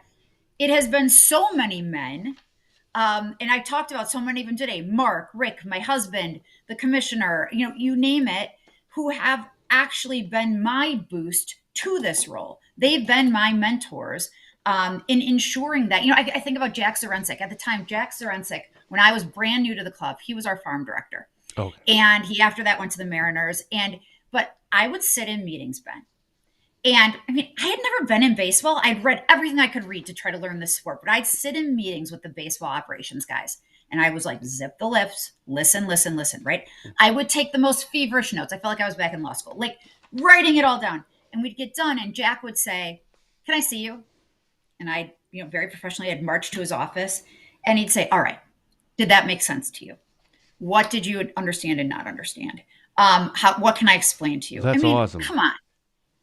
it has been so many men. And I talked about so many of them today: Mark, Rick, my husband, the commissioner, you name it, who have actually been my boost to this role. They've been my mentors in ensuring that, I think about Jack Zarensic. At the time, Jack Zarensic, when I was brand new to the club, he was our farm director. Okay. And he, after that, went to the Mariners. But I would sit in meetings, Ben. And I mean, I had never been in baseball. I'd read everything I could read to try to learn this sport, but I'd sit in meetings with the baseball operations guys. And I was like, zip the lips, listen, listen, listen, right? I would take the most feverish notes. I felt like I was back in law school, like writing it all down. And we'd get done, and Jack would say, "Can I see you?" And I, very professionally, I'd march to his office, and he'd say, "All right, did that make sense to you? What did you understand and not understand? What can I explain to you?" I That's mean, awesome. come on,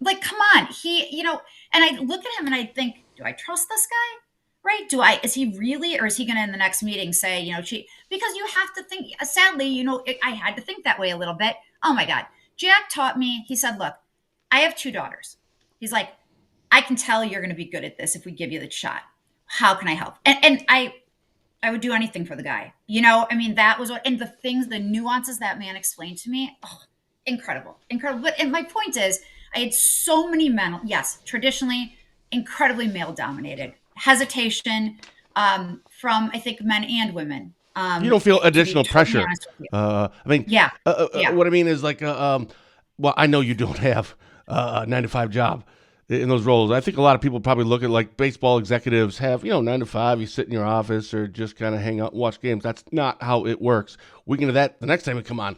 like, come on. And I look at him and I think, do I trust this guy? Right? Is he really, or is he going to in the next meeting say, because you have to think, sadly, I had to think that way a little bit. Oh my God. Jack taught me, he said, look, I have two daughters. He's like, I can tell you're going to be good at this if we give you the shot. How can I help? And I would do anything for the guy. I mean, that was what, and the nuances that man explained to me, oh, incredible, incredible. But and my point is, I had so many men, yes, traditionally incredibly male dominated. Hesitation from, I think, men and women. You don't feel To be additional totally pressure. honest with you, I mean, yeah, yeah, what I mean is like, well, I know you don't have a 9 to 5 job in those roles. I think a lot of people probably look at like baseball executives have, 9 to 5, you sit in your office or just kind of hang out and watch games. That's not how it works. We can do that the next time we come on.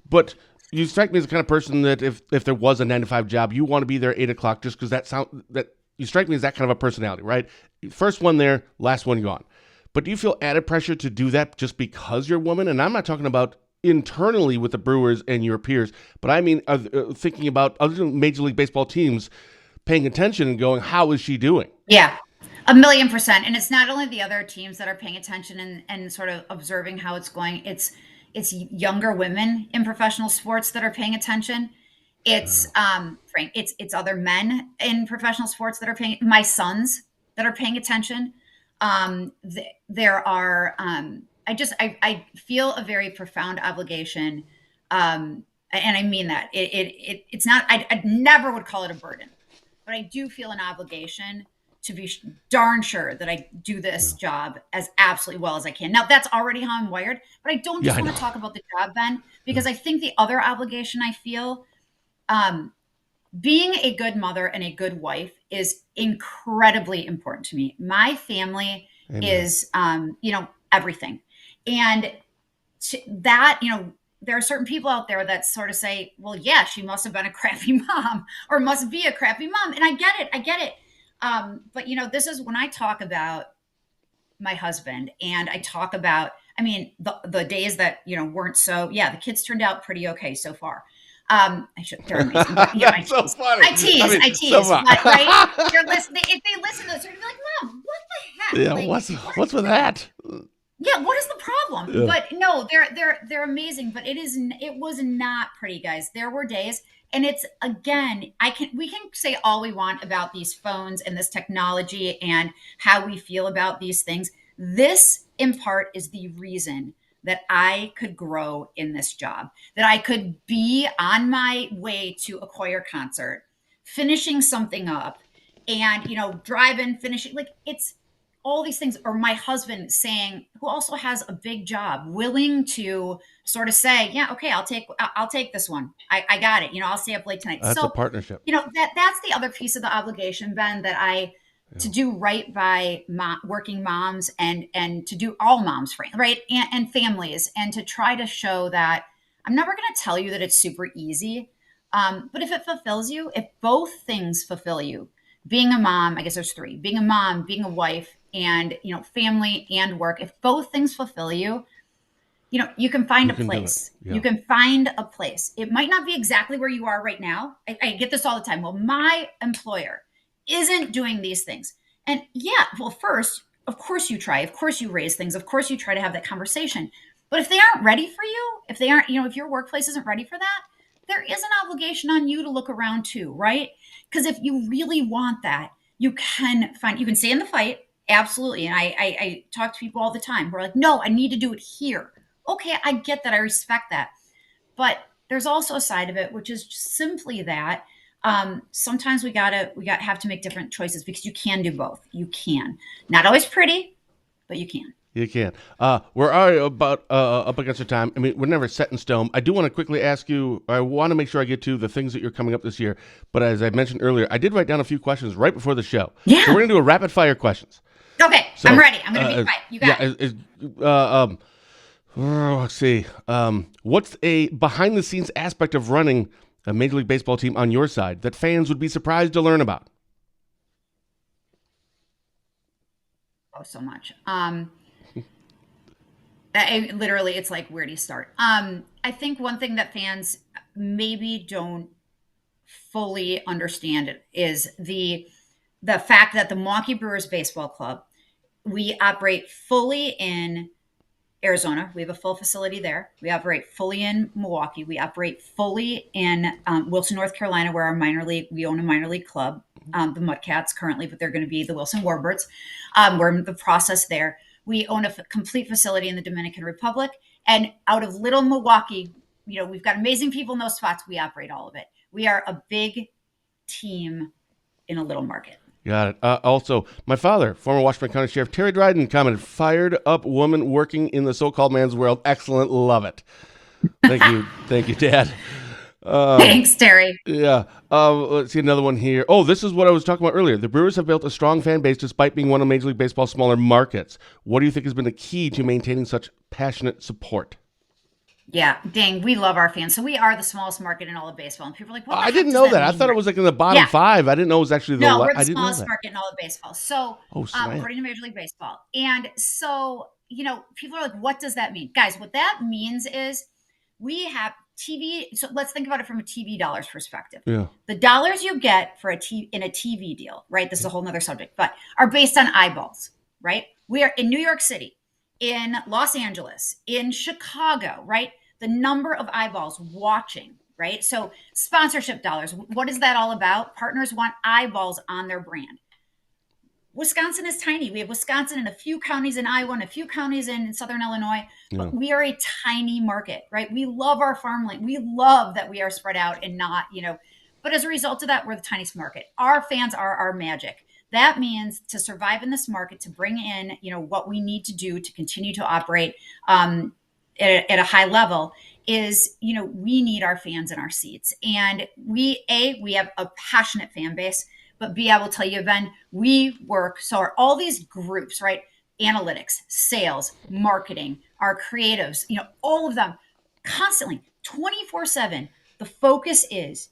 But you strike me as the kind of person that if there was a 9 to 5 job, you want to be there 8 o'clock just because that you strike me as that kind of a personality, right? First one there, last one gone. But do you feel added pressure to do that just because you're a woman? And I'm not talking about internally with the Brewers and your peers, but I mean thinking about other Major League Baseball teams paying attention and going, how is she doing? yeah. 1,000,000%. And it's not only the other teams that are paying attention and sort of observing how it's going. It's younger women in professional sports that are paying attention. It's Frank. It's other men in professional sports that are paying. My sons that are paying attention. There are. I feel a very profound obligation, and I mean that. It's not. I never would call it a burden, but I do feel an obligation to be darn sure that I do this job as absolutely well as I can. Now, that's already how I'm wired, but I don't Yeah, just I want know. to talk about the job, Ben, because I think the other obligation I feel, um, being a good mother and a good wife is incredibly important to me. My family Amen. is, everything. And that, there are certain people out there that sort of say, well, yeah, she must have been a crappy mom or must be a crappy mom. And I get it. I get it. But this is when I talk about my husband and I talk about, I mean, the days that, weren't so, yeah, the kids turned out pretty okay so far. They're amazing, but I so tease. funny. I tease, So but right? They're listening. If they listen to this, they're gonna be like, "Mom, what the heck? yeah, Like, what's with that? yeah, what is the problem?" Yeah. But no, they're amazing. But it was not pretty, guys. There were days, and it's again, we can say all we want about these phones and this technology and how we feel about these things. This, in part, is the reason that I could grow in this job, that I could be on my way to a choir concert, finishing something up, and driving, finishing, like it's all these things. Or my husband saying, who also has a big job, willing to sort of say, yeah, okay, I'll take this one. I got it. I'll stay up late tonight. That's a So, partnership. that's the other piece of the obligation, Ben, that to do right by working moms and to do all moms, right, and families, and to try to show that I'm never going to tell you that it's super easy, but if it fulfills you, if both things fulfill you, being a mom, I guess there's three: being a mom, being a wife, and family and work. If both things fulfill you, you can find You a can do it. place. Yeah. You can find a place. It might not be exactly where you are right now. I get this all the time. Well, my employer isn't doing these things. And yeah, well, first, of course you try. Of course you raise things. Of course you try to have that conversation. But if they aren't ready for you, if they aren't, if your workplace isn't ready for that, there is an obligation on you to look around too, right? Because if you really want that, you can stay in the fight. Absolutely. And I talk to people all the time who are like, no, I need to do it here. Okay, I get that. I respect that. But there's also a side of it, which is just simply that sometimes we have to make different choices, because you can do both. You can. Not always pretty, but you can. You can. We're already about up against our time. I mean, we're never set in stone. I do want to quickly ask you, I want to make sure I get to the things that you're coming up this year. But as I mentioned earlier, I did write down a few questions right before the show. Yeah. So we're going to do a rapid fire questions. Okay, so, I'm ready. I'm going to be quiet. You got it. Let's see. What's a behind the scenes aspect of running a Major League Baseball team on your side that fans would be surprised to learn about? Oh, so much. Literally, it's like, where do you start? I think one thing that fans maybe don't fully understand is the fact that the Milwaukee Brewers Baseball Club, we operate fully in Arizona. We have a full facility there. We operate fully in Milwaukee. We operate fully in Wilson, North Carolina, where we own a minor league club, the Mudcats currently, but they're going to be the Wilson Warbirds. We're in the process there. We own a complete facility in the Dominican Republic. And out of little Milwaukee, we've got amazing people in those spots. We operate all of it. We are a big team in a little market. Got it. Also, my father, former Washington County Sheriff Terry Dryden, commented, "Fired up woman working in the so-called man's world. Excellent. Love it." Thank you. Thank you, Dad. Thanks, Terry. Yeah. Let's see another one here. Oh, this is what I was talking about earlier. The Brewers have built a strong fan base despite being one of Major League Baseball's smaller markets. What do you think has been the key to maintaining such passionate support? Yeah, dang, we love our fans. So we are the smallest market in all of baseball. And people are like, what the I heck didn't does know that. I mean? thought it was like in the bottom five. I didn't know it was actually No, we're I the didn't know smallest that. market in all of baseball. So Slam. according to Major League Baseball. And so, people are like, what does that mean? Guys, what that means is we have TV. So let's think about it from a TV dollars perspective. Yeah. The dollars you get for in a TV deal, right? This is a whole nother subject, but are based on eyeballs, right? We are in New York City, in Los Angeles, in Chicago, right? The number of eyeballs watching, right? So sponsorship dollars, what is that all about? Partners want eyeballs on their brand. Wisconsin is tiny. We have Wisconsin and a few counties in Iowa and a few counties in Southern Illinois, but we are a tiny market, right? We love our farmland. We love that we are spread out and not, but as a result of that, we're the tiniest market. Our fans are our magic. That means to survive in this market, to bring in, what we need to do to continue to operate at a high level is, we need our fans in our seats. And we have a passionate fan base, but B, I will tell you, Ben, we work. So are all these groups, right? Analytics, sales, marketing, our creatives, all of them constantly 24/7. The focus is,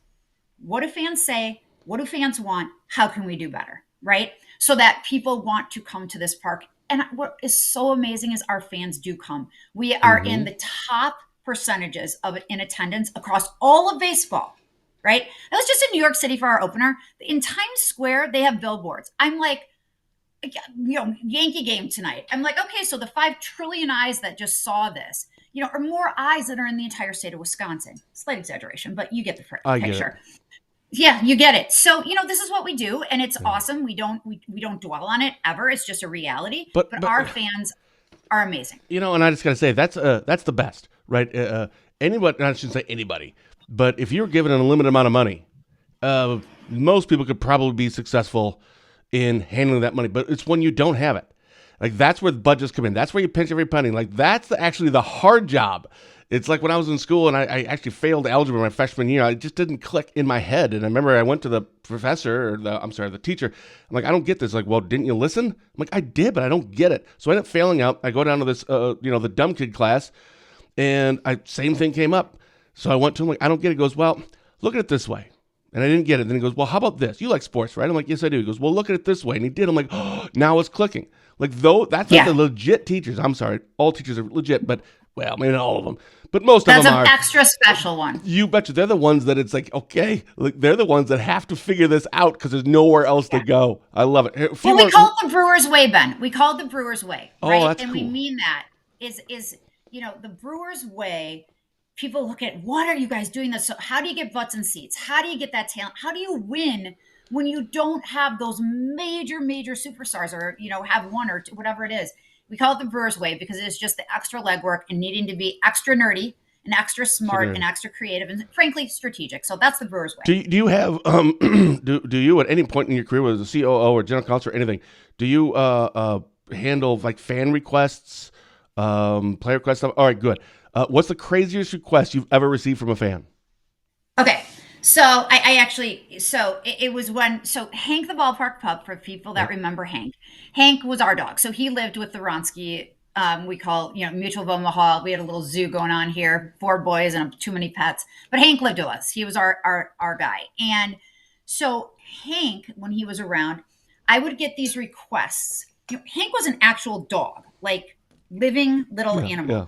what do fans say? What do fans want? How can we do better? Right? So that people want to come to this park. And what is so amazing is our fans do come. We are in the top percentages of in attendance across all of baseball, right? I was just in New York City for our opener. In Times Square, they have billboards. I'm like, Yankee game tonight. I'm like, okay, so the 5 trillion eyes that just saw this, are more eyes than are in the entire state of Wisconsin. Slight exaggeration, but you get the picture. Yeah, you get it. So, this is what we do, and it's awesome. We don't dwell on it ever. It's just a reality. But our fans are amazing. And I just got to say, that's the best, right? Anybody, I shouldn't say anybody, but if you're given an unlimited amount of money, most people could probably be successful in handling that money. But it's when you don't have it. Like, that's where the budgets come in. That's where you pinch every penny. Like, that's actually the hard job. It's like when I was in school and I actually failed algebra my freshman year. It just didn't click in my head. And I remember I went to the professor, or the teacher. I'm like, I don't get this. Like, well, didn't you listen? I'm like, I did, but I don't get it. So I ended up failing out. I go down to this, the dumb kid class, and same thing came up. So I went to him, like, I don't get it. He goes, well, look at it this way. And I didn't get it. Then he goes, well, how about this? You like sports, right? I'm like, yes, I do. He goes, well, look at it this way. And he did. I'm like, oh, now it's clicking. Like, that's what the legit teachers, I'm sorry, all teachers are legit, but, well, maybe not all of them. But most of them are. That's an extra special one. You betcha. They're the ones that it's like, okay, like, they're the ones that have to figure this out because there's nowhere else to go. I love it. We call it the Brewers way, Ben. We call it the Brewers way. Right? Oh, that's and cool. We mean that is the Brewers way. People look at, what are you guys doing this? So how do you get butts and seats? How do you get that talent? How do you win when you don't have those major superstars, or, have one or two, whatever it is? We call it the Brewers way because it's just the extra legwork and needing to be extra nerdy and extra smart and extra creative and, frankly, strategic. So that's the Brewers way. Do you have do you at any point in your career, whether it's a COO or general counsel or anything, do you handle like fan requests, player requests stuff? All right, good. What's the craziest request you've ever received from a fan? Okay. So I actually, it was Hank the ballpark pup, for people that remember Hank. Hank was our dog. So he lived with the Wronski, we call, Mutual of Omaha. We had a little zoo going on here, 4 boys and too many pets. But Hank lived with us. He was our guy. And so Hank, when he was around, I would get these requests. Hank was an actual dog, like living little animal. Yeah.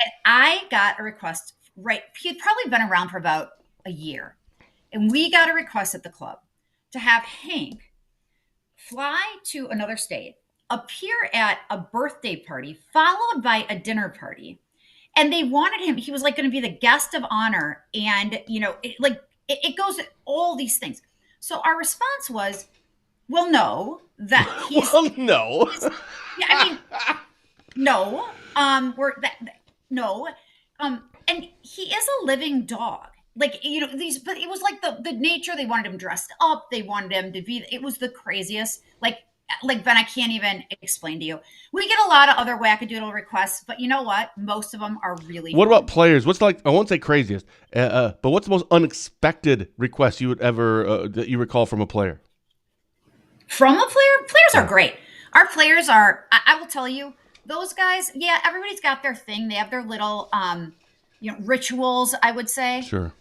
And I got a request, he had probably been around for about a year. And we got a request at the club to have Hank fly to another state, appear at a birthday party, followed by a dinner party. And they wanted him, he was like going to be the guest of honor. And, it goes at all these things. So our response was, well, no, that he's. Well, no. No. No. And he is a living dog. Like, but it was like the nature. They wanted him dressed up. They wanted him to be, it was the craziest. Like Ben, I can't even explain to you. We get a lot of other wackadoodle requests, but you know what? Most of them are really What about players? What's I won't say craziest, but what's the most unexpected request you would ever, that you recall from a player? From a player? Players are great. Our players are, I will tell you, those guys, everybody's got their thing. They have their little, rituals, I would say. Sure.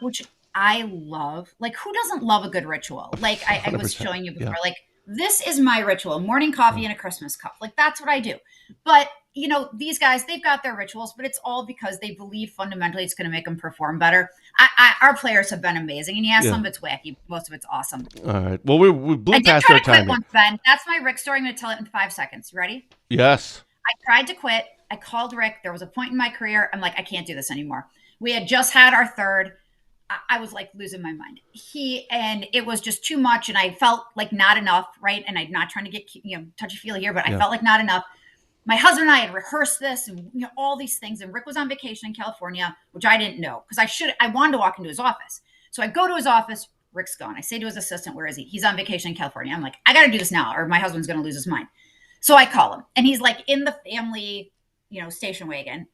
Which I love. Like, who doesn't love a good ritual? Like, I was showing you before, like, this is my ritual, morning coffee and a Christmas cup. Like, that's what I do. But, these guys, they've got their rituals, but it's all because they believe fundamentally it's going to make them perform better. Our players have been amazing. And some of it's wacky. Most of it's awesome. All right. Well, we blew past our time. Once, Ben. That's my Rick story. I'm going to tell it in 5 seconds. You ready? Yes. I tried to quit. I called Rick. There was a point in my career. I'm like, I can't do this anymore. We had just had our third. I was like losing my mind. And it was just too much. And I felt like not enough. Right. And I'm not trying to get, touchy-feely here, but I felt like not enough. My husband and I had rehearsed this and all these things. And Rick was on vacation in California, which I didn't know because I wanted to walk into his office. So I go to his office. Rick's gone. I say to his assistant, where is he? He's on vacation in California. I'm like, I got to do this now or my husband's going to lose his mind. So I call him and he's like in the family, station wagon,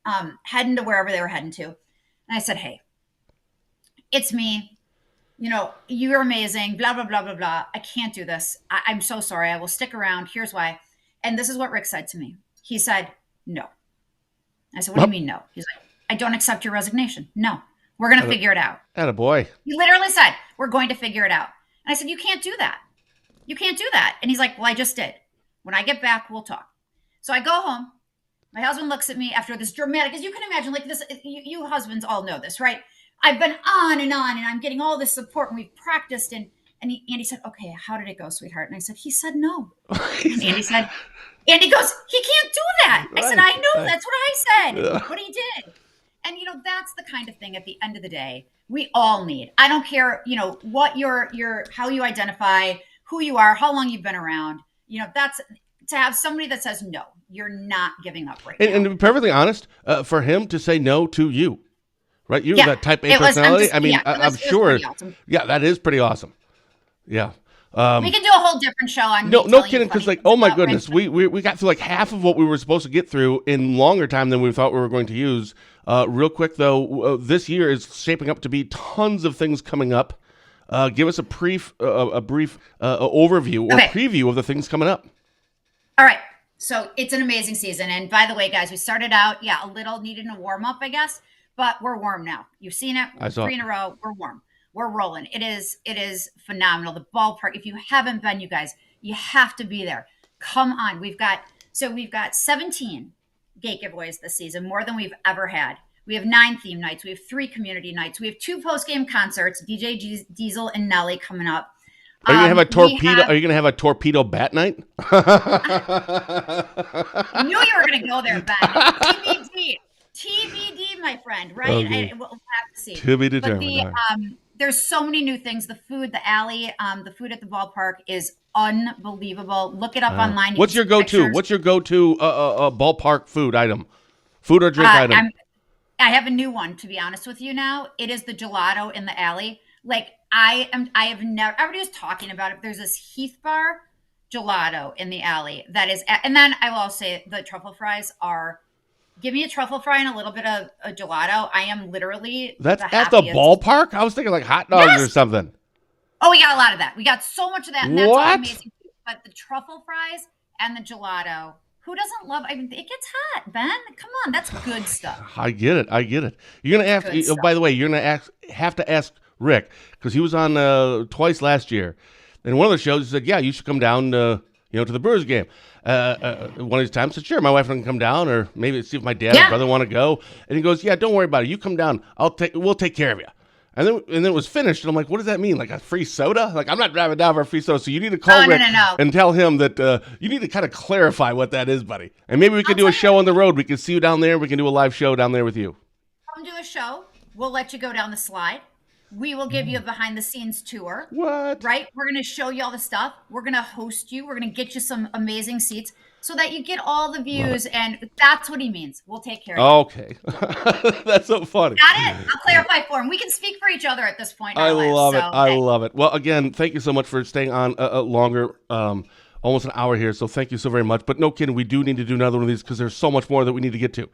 heading to wherever they were heading to. And I said, hey, it's me. You're amazing, blah, blah, blah, blah, blah. I can't do this. I'm so sorry. I will stick around. Here's why. And this is what Rick said to me. He said, no. I said, what do you mean no? He's like, I don't accept your resignation. No, we're going to figure it out. Attaboy. He literally said, we're going to figure it out. And I said, you can't do that. You can't do that. And he's like, well, I just did. When I get back, we'll talk. So I go home. My husband looks at me after this dramatic, as you can imagine, like this, you husbands all know this, right? I've been on, and I'm getting all this support, and we've practiced, and Andy said, okay, how did it go, sweetheart? And I said, he said no. And Andy goes, he can't do that. I said, I know, that's what I said, but he did. And, that's the kind of thing at the end of the day, we all need. I don't care, what your how you identify, who you are, how long you've been around, that's to have somebody that says, no, you're not giving up right now. And to be perfectly honest, for him to say no to you, right? You, that type A personality. I'm sure. Awesome. Yeah, that is pretty awesome. Yeah. We can do a whole different show on no kidding, because oh my goodness, we got through like half of what we were supposed to get through in longer time than we thought we were going to use. Real quick though, this year is shaping up to be tons of things coming up. Give us a brief overview or preview of the things coming up. All right, so it's an amazing season, and by the way, guys, we started out a little needing a warm up, I guess, but we're warm now. You've seen it. I saw 3 in a row. We're warm. We're rolling. It is phenomenal. The ballpark, if you haven't been, you guys, you have to be there. Come on. We've got 17 gate giveaways this season, more than we've ever had. We have 9 theme nights. We have 3 community nights. We have 2 post-game concerts, DJ Diesel and Nelly coming up. Are you going to have a torpedo? Are you going to have a torpedo bat night? I knew you were going to go there, Ben. TBD, my friend, right? Okay. We'll have to see. To be determined. There's so many new things. The food, the alley, the food at the ballpark is unbelievable. Look it up online. What's your go-to? What's your go-to ballpark food item? Food or drink item? I have a new one, to be honest with you now. It is the gelato in the alley. Like, I have never, everybody was talking about it. There's this Heath Bar gelato in the alley that is, and then I will say the truffle fries are, give me a truffle fry and a little bit of a gelato. I am literally That's at the ballpark? I was thinking like hot dogs or something. Oh, we got a lot of that. We got so much of that. And that's what? Amazing. But the truffle fries and the gelato, who doesn't love, it gets hot, Ben. Come on, that's good stuff. I get it. You're going to have to, by the way, you're going to have to ask Rick, because he was on twice last year. And one of the shows, he said, yeah, you should come down to the Brewers game. One of these times, I said, sure, my wife can come down, or maybe see if my dad or brother want to go. And he goes, yeah, don't worry about it. You come down. We'll take care of you. And then it was finished, and I'm like, what does that mean? Like a free soda? Like, I'm not driving down for a free soda, so you need to call Rick and tell him that you need to kind of clarify what that is, buddy. And maybe we could do a show on the road. We can see you down there. We can do a live show down there with you. Come do a show. We'll let you go down the slide. We will give you a behind-the-scenes tour. What? Right? We're going to show you all the stuff. We're going to host you. We're going to get you some amazing seats so that you get all the views, and that's what he means. We'll take care of you. Okay. That's so funny. Got it? I'll clarify for him. We can speak for each other at this point in our lives. I love it. Well, again, thank you so much for staying on longer, almost an hour here, so thank you so very much. But no kidding, we do need to do another one of these because there's so much more that we need to get to.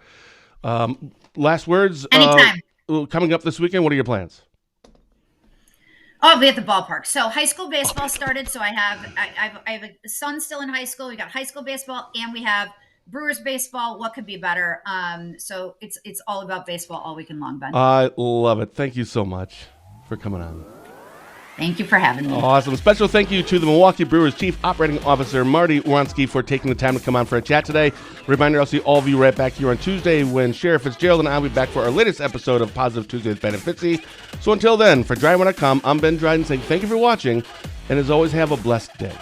Last words. Anytime. Coming up this weekend, what are your plans? Oh, I'll be at the ballpark. So high school baseball started. So I have a son still in high school. We got high school baseball, and we have Brewers baseball. What could be better? So it's all about baseball all weekend long, Ben. I love it. Thank you so much for coming on. Thank you for having me. Awesome. Special thank you to the Milwaukee Brewers Chief Operating Officer, Marti, Wronski, for taking the time to come on for a chat today. Reminder, I'll see all of you right back here on Tuesday when Sheriff Fitzgerald and I will be back for our latest episode of Positive Tuesday with Ben and Fitzy. So until then, for Drydenwire.com, I'm Ben Dryden saying thank you for watching, and as always, have a blessed day.